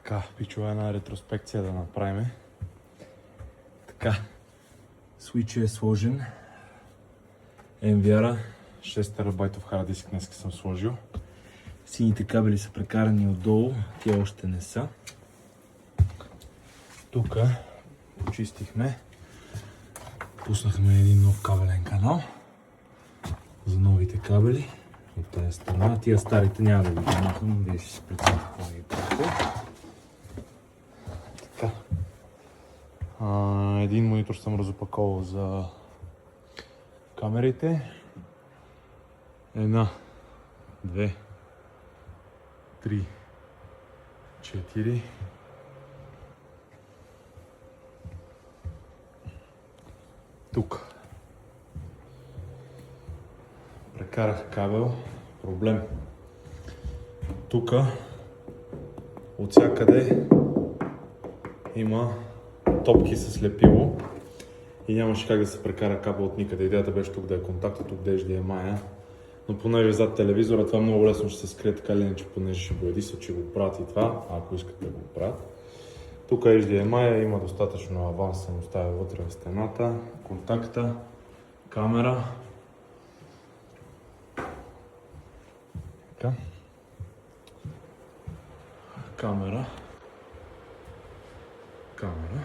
Така, пичува една ретроспекция да направим. Така, свичът е сложен. NVR 6 терабайтов хард диск днес съм сложил. Сините кабели са прекарани отдолу, тия още не са. Тук почистихме. Пуснахме един нов кабелен канал за новите кабели от тази страна. Тия старите няма да ги махам, вие ще си прецените какво да ги правите. Така. Един монитор съм разопаковал за камерите. Една, две, три, четири. Тук. Прекарах кабел. Проблем. Тук от всякъде има топки с лепило и нямаше как да се прекара кабел от никъде. Идеята беше тук да е контакта, тук да е HDMI, но понеже зад телевизора това много лесно ще се скрие, така или иначе, понеже ще бояди се, че го правят и това, ако искате да го правят. Тук HDMI има достатъчно аванс, съм оставя вътре в стената, контакта, камера. Така. Камера. Камера.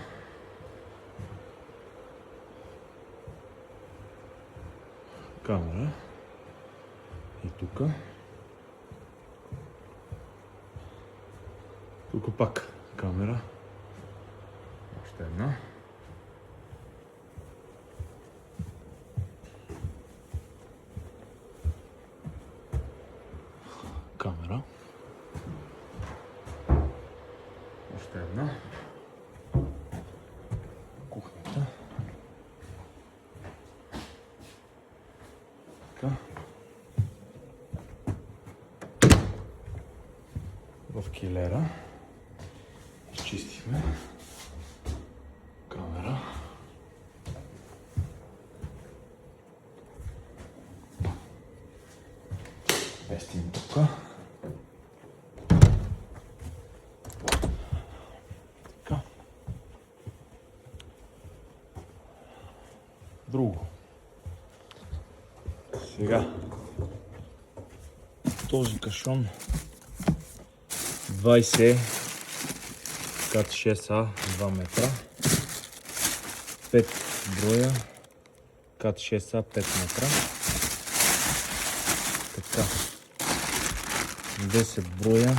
Камера. И тук. Тук пак камера. Още една. Камера. Още една. Кухнята. Така. В килера. Изчистихме. Камера. Местим тук. Така. Друго. Сега. Този кашон 20 кат 6А 2 метра. 5 броя кат 6А 5 метра. Така. 10 броя